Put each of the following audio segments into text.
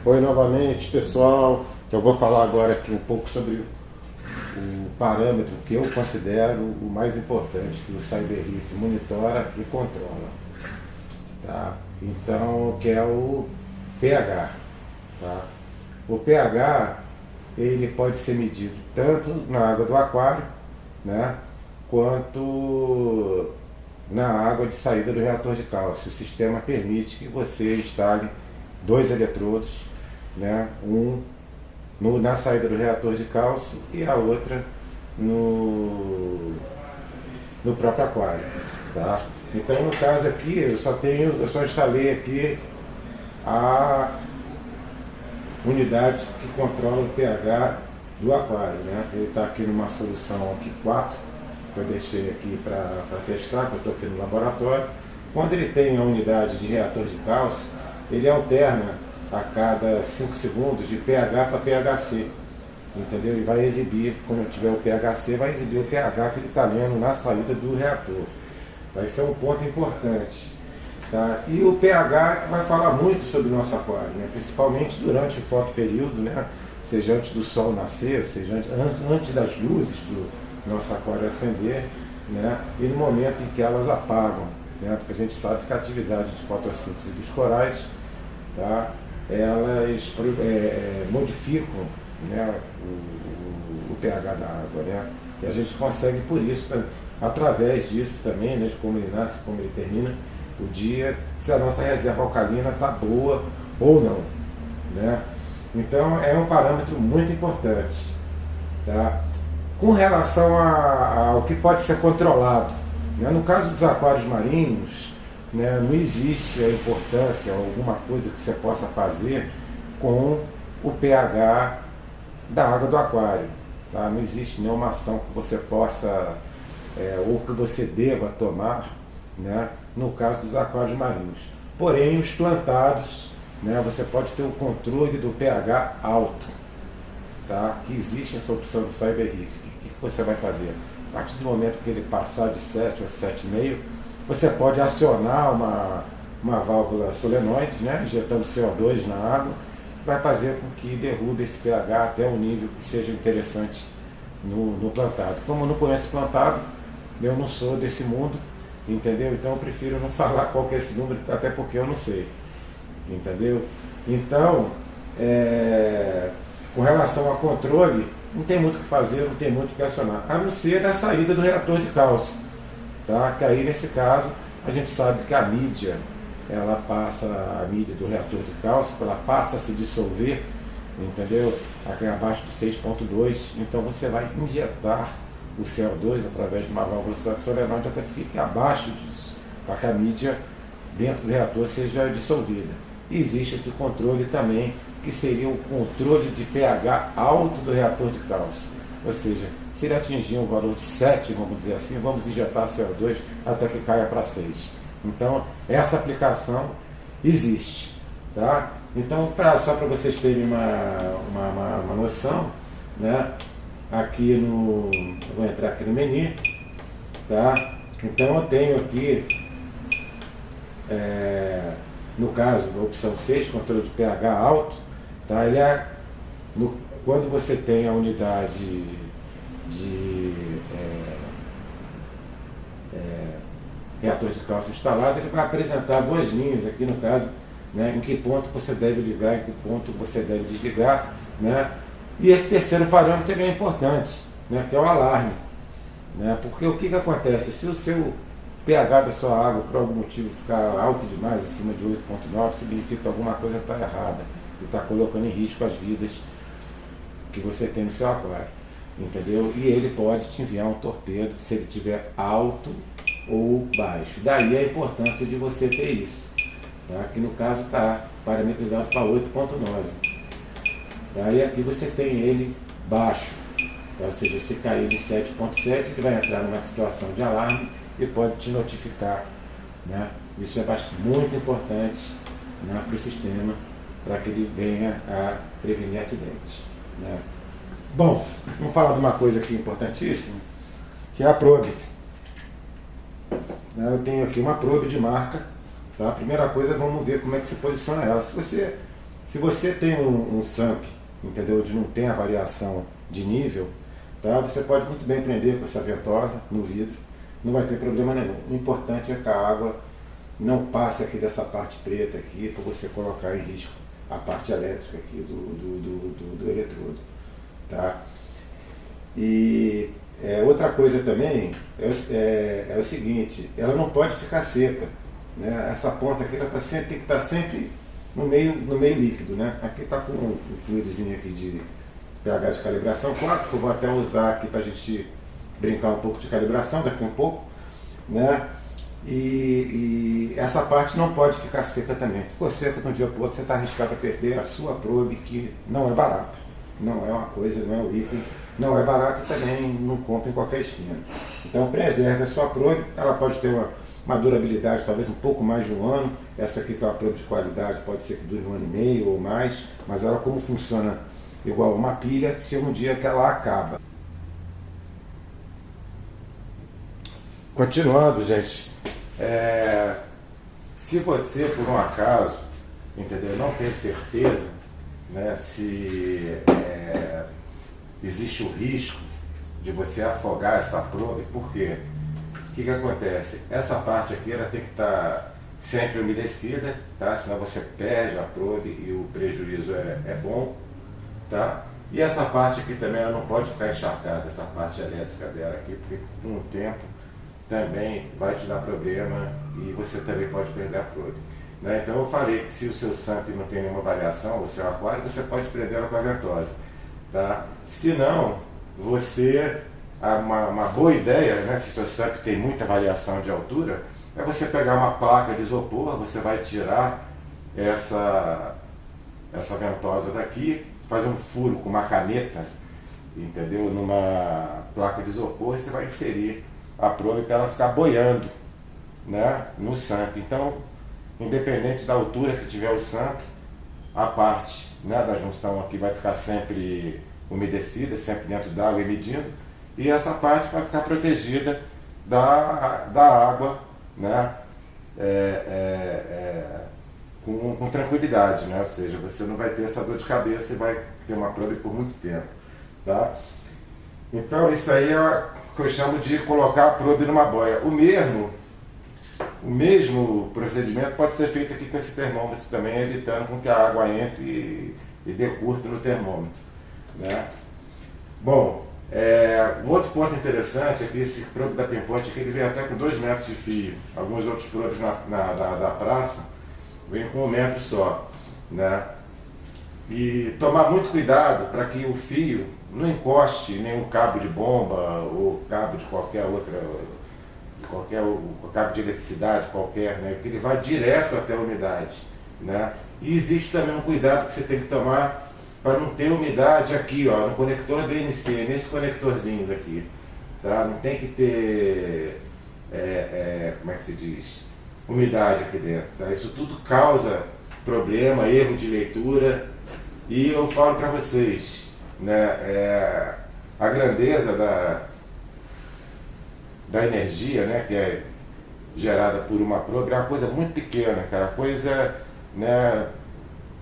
Oi novamente, pessoal. Eu vou falar agora aqui um pouco sobre o parâmetro que eu considero o mais importante que o CyberRIF monitora e controla, tá? Então, que é o pH, tá? O pH ele pode ser medido tanto na água do aquário, né, quanto na água de saída do reator de cálcio. O sistema permite que você instale dois eletrodos, né, na saída do reator de cálcio e a outra no próprio aquário, tá? Então, no caso aqui, eu só instalei aqui a unidade que controla o pH do aquário, né? Ele está aqui numa solução aqui 4, que eu deixei aqui para testar, que eu estou aqui no laboratório. Quando ele tem a unidade de reator de cálcio, ele alterna a cada 5 segundos de pH para pHC, entendeu? E vai exibir, quando tiver o pHC, vai exibir o pH que ele está lendo na saída do reator. Tá? Esse é um ponto importante. Tá? E o pH que vai falar muito sobre o nosso aquário, né? Principalmente durante o fotoperíodo, né? Seja antes do sol nascer, seja antes das luzes do nosso aquário acender, né? E no momento em que elas apagam, né? Porque a gente sabe que a atividade de fotossíntese dos corais, tá? Elas modificam, né? o pH da água, né? E a gente consegue por isso, através disso também, né? De como ele nasce, como ele termina o dia, se a nossa reserva alcalina está boa ou não, né? Então é um parâmetro muito importante, tá? Com relação ao que pode ser controlado, né? No caso dos aquários marinhos, né, não existe a importância ou alguma coisa que você possa fazer com o pH da água do aquário, tá? Não existe nenhuma ação que você possa ou que você deva tomar, né, no caso dos aquários marinhos. Porém, os plantados, né, você pode ter o controle do pH alto, tá? Que existe essa opção do CyberRIF. O que você vai fazer? A partir do momento que ele passar de 7 ou 7,5, você pode acionar uma válvula solenoide, né, injetando CO2 na água, vai fazer com que derrube esse pH até um nível que seja interessante no plantado. Como eu não conheço plantado, eu não sou desse mundo, entendeu? Então eu prefiro não falar qual que é esse número, até porque eu não sei, entendeu? Então, com relação ao controle, não tem muito o que fazer, não tem muito o que acionar, a não ser na saída do reator de cálcio, tá? Que aí nesse caso a gente sabe que a mídia, a mídia do reator de cálcio, ela passa a se dissolver, entendeu? Aqui abaixo de 6,2, então você vai injetar o CO2 através de uma válvula solenoide até que fique abaixo disso, para que a mídia dentro do reator seja dissolvida. E existe esse controle também, que seria o controle de pH alto do reator de cálcio. Ou seja, se ele atingir um valor de 7, vamos dizer assim, vamos injetar CO2 até que caia para 6. Então, essa aplicação existe, tá? Então, só para vocês terem uma noção, né? Eu vou entrar aqui no menu, tá? Então eu tenho aqui, no caso, a opção 6, controle de pH alto, tá? Quando você tem a unidade de reator de cálcio instalado, ele vai apresentar duas linhas aqui, no caso, né, em que ponto você deve ligar, em que ponto você deve desligar, né? E esse terceiro parâmetro também é importante, né, que é o alarme, né? Porque o que acontece? Se o seu pH da sua água, por algum motivo, ficar alto demais, acima de 8,9, significa que alguma coisa está errada e está colocando em risco as vidas que você tem no seu aquário, entendeu? E ele pode te enviar um torpedo se ele estiver alto ou baixo. Daí a importância de você ter isso, tá? Que no caso está parametrizado para 8,9. Daí aqui você tem ele baixo, tá? Ou seja, se cair de 7,7, ele vai entrar numa situação de alarme e pode te notificar, né? Isso é muito importante, né, para o sistema, para que ele venha a prevenir acidentes, né? Bom, vamos falar de uma coisa aqui importantíssima, que é a probe. Eu tenho aqui uma probe de marca, tá? A primeira coisa, vamos ver como é que se posiciona ela. Se você Se você tem um SAMP, entendeu, onde não tem a variação de nível, tá? Você pode muito bem prender com essa ventosa no vidro, não vai ter problema nenhum. O importante é que a água não passe aqui dessa parte preta aqui, para você colocar em risco a parte elétrica aqui do eletrodo. Tá? E outra coisa também é o seguinte, ela não pode ficar seca. Né? Essa ponta aqui ela tem que estar sempre no meio líquido. Né? Aqui está com um fluidozinho aqui de pH de calibração 4, que eu vou até usar aqui para a gente brincar um pouco de calibração daqui um pouco. Né? E essa parte não pode ficar seca também. Ficou seca de um dia para o outro, você está arriscado a perder a sua probe, que não é barata. Não é uma coisa, não é um item, não é barato e também não compra em qualquer esquina. Então preserve a sua probe, ela pode ter uma durabilidade talvez um pouco mais de um ano. Essa aqui que é uma probe de qualidade, pode ser que dure 1 ano e meio ou mais, mas ela como funciona igual uma pilha, se um dia que ela acaba. Continuando, gente, se você por um acaso, entendeu, não tem certeza, né, se existe o risco de você afogar essa probe, por quê? O que acontece? Essa parte aqui ela tem que estar sempre umedecida, tá? Senão você perde a probe e o prejuízo é bom. Tá? E essa parte aqui também ela não pode ficar encharcada, essa parte elétrica dela aqui, porque com o tempo também vai te dar problema e você também pode perder a probe. Né? Então eu falei que se o seu SAMP não tem nenhuma variação, o seu aquário, você pode prender ela com a ventosa. Tá? Se não, uma boa ideia, né, se o seu SAMP tem muita variação de altura, é você pegar uma placa de isopor, você vai tirar essa ventosa daqui, fazer um furo com uma caneta, entendeu? Numa placa de isopor, e você vai inserir a probe para ela ficar boiando, né, no SAMP. Então, independente da altura que tiver o SAMP, a parte, né, da junção aqui vai ficar sempre umedecida, sempre dentro d'água e medindo, e essa parte vai ficar protegida da água, né, com tranquilidade, né? Ou seja, você não vai ter essa dor de cabeça e vai ter uma probe por muito tempo. Tá? Então isso aí é o que eu chamo de colocar a probe numa boia. O mesmo procedimento pode ser feito aqui com esse termômetro também, evitando com que a água entre e dê curto no termômetro. Né? Bom, um outro ponto interessante é que esse probe da Pinpoint aqui, ele vem até com 2 metros de fio. Alguns outros probes da praça vem com 1 metro só, né? E tomar muito cuidado para que o fio não encoste em nenhum cabo de bomba ou cabo de qualquer outra, cabo de eletricidade qualquer, né? Que ele vai direto até a umidade, né? E existe também um cuidado que você tem que tomar para não ter umidade aqui, ó, no conector BNC, nesse conectorzinho daqui, tá? Não tem que ter, como é que se diz? Umidade aqui dentro. Tá? Isso tudo causa problema, erro de leitura, e eu falo para vocês, né, a grandeza da energia, né, que é gerada por uma probe é uma coisa muito pequena, cara, coisa, né,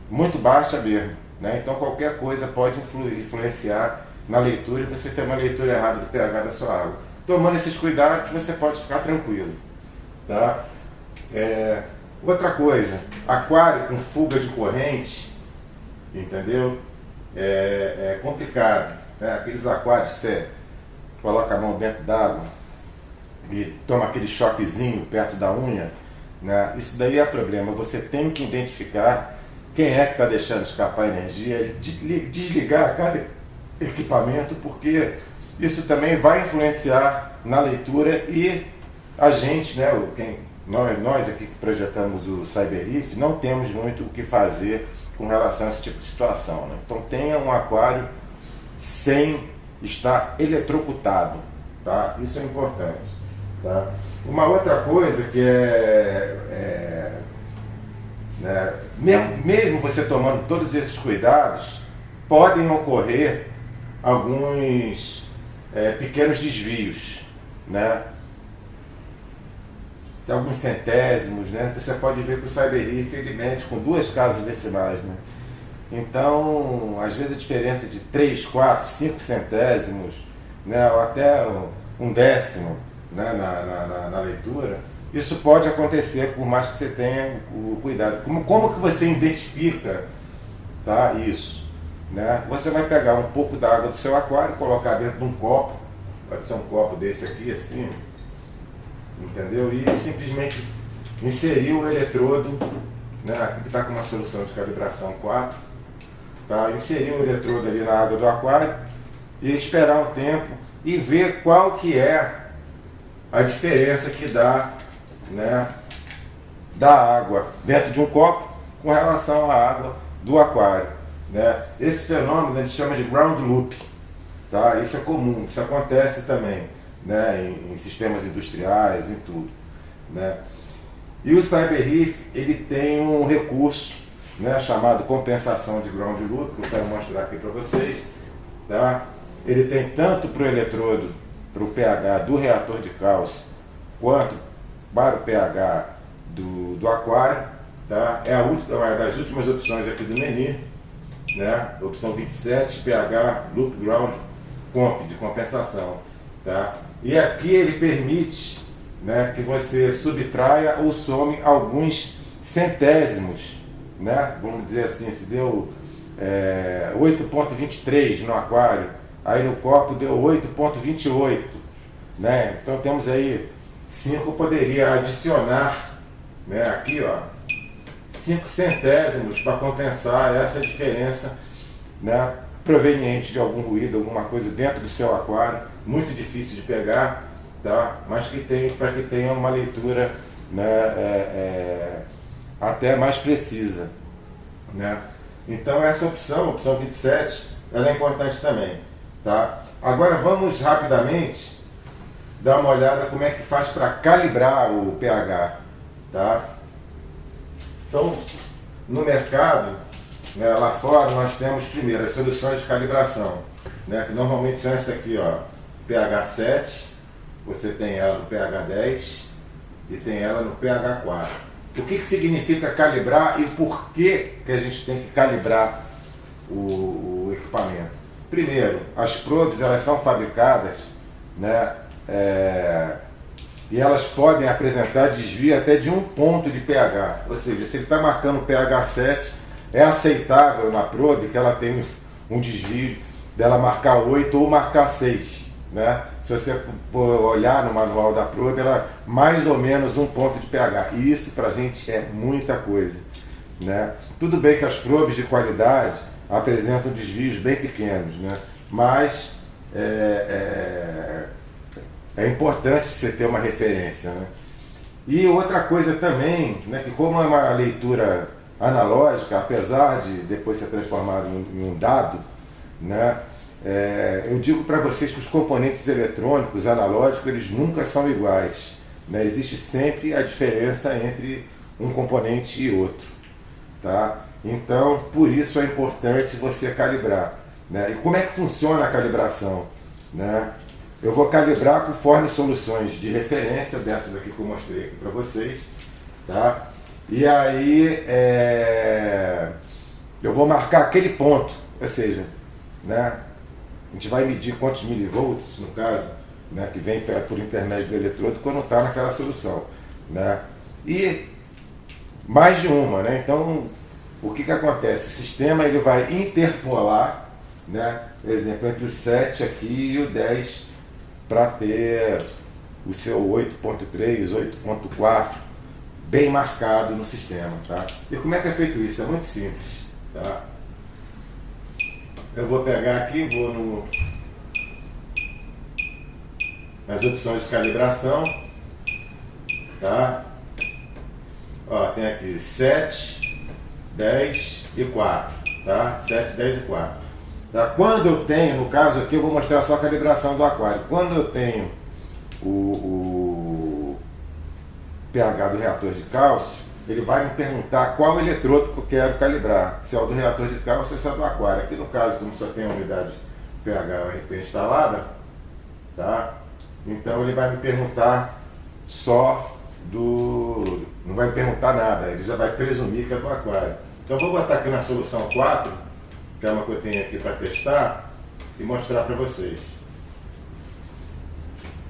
muito baixa mesmo. Né? Então qualquer coisa pode influenciar na leitura e você ter uma leitura errada do pH da sua água. Tomando esses cuidados, você pode ficar tranquilo. Tá? Outra coisa, aquário com fuga de corrente, entendeu? É complicado. Né? Aqueles aquários que você coloca a mão dentro d'água e toma aquele choquezinho perto da unha, né? Isso daí é problema. Você tem que identificar quem é que está deixando escapar energia, desligar cada equipamento, porque isso também vai influenciar na leitura e a gente, né, nós aqui que projetamos o CyberReef, não temos muito o que fazer com relação a esse tipo de situação. Né? Então tenha um aquário sem estar eletrocutado, tá? Isso é importante. Tá? Uma outra coisa que né, mesmo você tomando todos esses cuidados, podem ocorrer alguns pequenos desvios, né? De alguns centésimos, né? Você pode ver que o CyberReef ele mede com 2 casas decimais, né? Então, às vezes a diferença de 3, 4, 5 centésimos, né, ou até um décimo, né, na leitura, isso pode acontecer por mais que você tenha o cuidado. Como que você identifica, tá, isso? Né? Você vai pegar um pouco da água do seu aquário, colocar dentro de um copo, pode ser um copo desse aqui, assim, entendeu? E simplesmente inserir o eletrodo, né, aqui que está com uma solução de calibração 4, tá? Inserir o eletrodo ali na água do aquário e esperar um tempo e ver qual que é a diferença que dá, né, da água dentro de um copo com relação à água do aquário, né? Esse fenômeno a gente chama de ground loop, tá? Isso é comum, isso acontece também, né, em sistemas industriais, em tudo, né? E o CyberReef, ele tem um recurso, né, chamado compensação de ground loop, que eu quero mostrar aqui para vocês, tá? Ele tem tanto para o eletrodo, para o pH do reator de cálcio, quanto para o pH do aquário, tá? É uma das últimas opções aqui do Neni, né? Opção 27, pH Loop Ground Comp, de compensação, tá? E aqui ele permite, né, que você subtraia ou some alguns centésimos, né? Vamos dizer assim, se deu 8,23 no aquário, aí no copo deu 8,28, né? Então temos aí 5, poderia adicionar, né, aqui, ó, 5 centésimos para compensar essa diferença, né, proveniente de algum ruído, alguma coisa dentro do seu aquário, muito difícil de pegar, tá? Mas que tem, para que tenha uma leitura, né, até mais precisa, né? Então essa opção 27, ela é importante também, tá? Agora vamos rapidamente dar uma olhada como é que faz para calibrar o pH, tá? Então, no mercado, né, lá fora, nós temos primeiro as soluções de calibração, né, que normalmente são essa aqui, ó, pH 7, você tem ela no pH 10 e tem ela no pH 4. O que significa calibrar e por que a gente tem que calibrar o equipamento? Primeiro, as probes, elas são fabricadas, né, e elas podem apresentar desvio até de 1 ponto de pH. Ou seja, se ele está marcando pH 7, é aceitável na probe que ela tem um desvio dela marcar 8 ou marcar 6. Né? Se você for olhar no manual da probe, ela mais ou menos 1 ponto de pH. E isso para a gente é muita coisa. Né? Tudo bem que as probes de qualidade apresentam desvios bem pequenos, né? Mas é importante você ter uma referência, né? E outra coisa também, né, que como é uma leitura analógica, apesar de depois ser transformado em um dado, né, eu digo para vocês que os componentes eletrônicos analógicos, eles nunca são iguais, né? Existe sempre a diferença entre um componente e outro, tá? Então, por isso é importante você calibrar, né? E como é que funciona a calibração, né? Eu vou calibrar conforme soluções de referência, dessas aqui que eu mostrei aqui para vocês, tá? E aí eu vou marcar aquele ponto, ou seja, né, a gente vai medir quantos milivolts, no caso, né, que vem por intermédio do eletrodo quando está naquela solução, né? E mais de uma, né? Então, o que acontece? O sistema ele vai interpolar, né, por exemplo, entre o 7 aqui e o 10, para ter o seu 8.3, 8.4 bem marcado no sistema, tá? E como é que é feito isso? É muito simples, tá? Eu vou pegar aqui, vou nas opções de calibração, tá? Ó, tem aqui 7, 10 e 4, tá? 7, 10 e 4. Tá? Quando eu tenho, no caso aqui, eu vou mostrar só a calibração do aquário. Quando eu tenho o pH do reator de cálcio, ele vai me perguntar qual eletrodo que eu quero calibrar. Se é o do reator de cálcio ou se é do aquário. Aqui no caso, como só tem a unidade pH URP instalada, tá? Então ele vai me perguntar só não vai me perguntar nada, ele já vai presumir que é do aquário. Então vou botar aqui na solução 4, que é uma que eu tenho aqui para testar, e mostrar para vocês.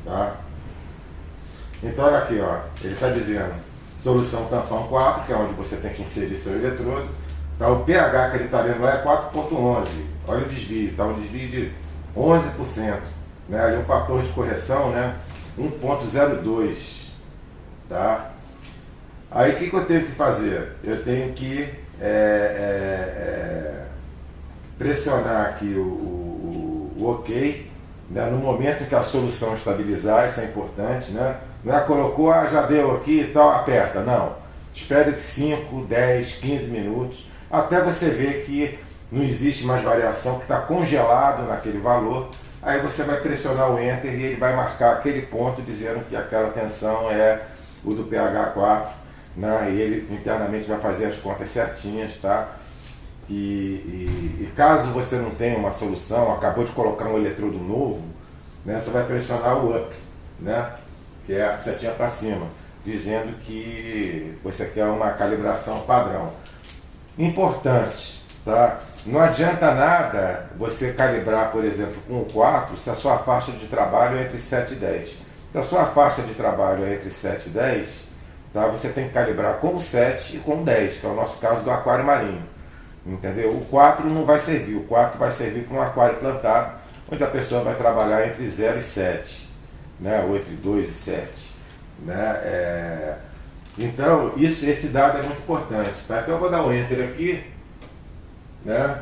Tá? Então olha aqui, ó, ele está dizendo solução tampão 4, que é onde você tem que inserir seu eletrodo. Tá, o pH que ele está vendo lá é 4,11. Olha o desvio, tá um desvio de 11%. Né? Ali um fator de correção, né? 1,02. Tá? Aí o que eu tenho que fazer? Eu tenho que pressionar aqui o OK, né? No momento que a solução estabilizar, isso é importante, né? Não é colocou, já deu aqui e tal, aperta. Não. Espere 5, 10, 15 minutos, até você ver que não existe mais variação, que está congelado naquele valor. Aí você vai pressionar o Enter e ele vai marcar aquele ponto dizendo que aquela tensão é o do pH 4, né? E ele internamente vai fazer as contas certinhas, tá? E caso você não tenha uma solução, acabou de colocar um eletrodo novo, né? Você vai pressionar o UP, né? Que é a setinha para cima, dizendo que você quer uma calibração padrão. Importante, tá? Não adianta nada você calibrar, por exemplo, com o 4, se a sua faixa de trabalho é entre 7 e 10. Se a sua faixa de trabalho é entre 7 e 10, tá? Você tem que calibrar com o 7 e com o 10, que é o nosso caso do aquário marinho. Entendeu? O 4 não vai servir, o 4 vai servir para um aquário plantado, onde a pessoa vai trabalhar entre 0 e 7, né? Ou entre 2 e 7. Né? Então, esse dado é muito importante. Tá? Então eu vou dar um Enter aqui, né?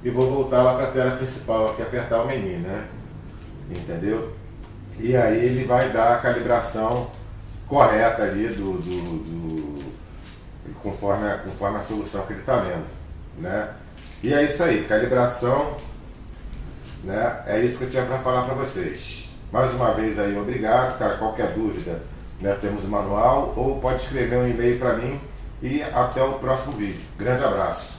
E vou voltar lá para a tela principal, aqui, apertar o menu, né? Entendeu? E aí ele vai dar a calibração correta ali conforme a solução que ele está lendo, né? E é isso aí, calibração, né? É isso que eu tinha para falar para vocês. Mais uma vez aí, obrigado, cara. Qualquer dúvida, né, temos o manual, ou pode escrever um e-mail para mim, e até o próximo vídeo. Grande abraço.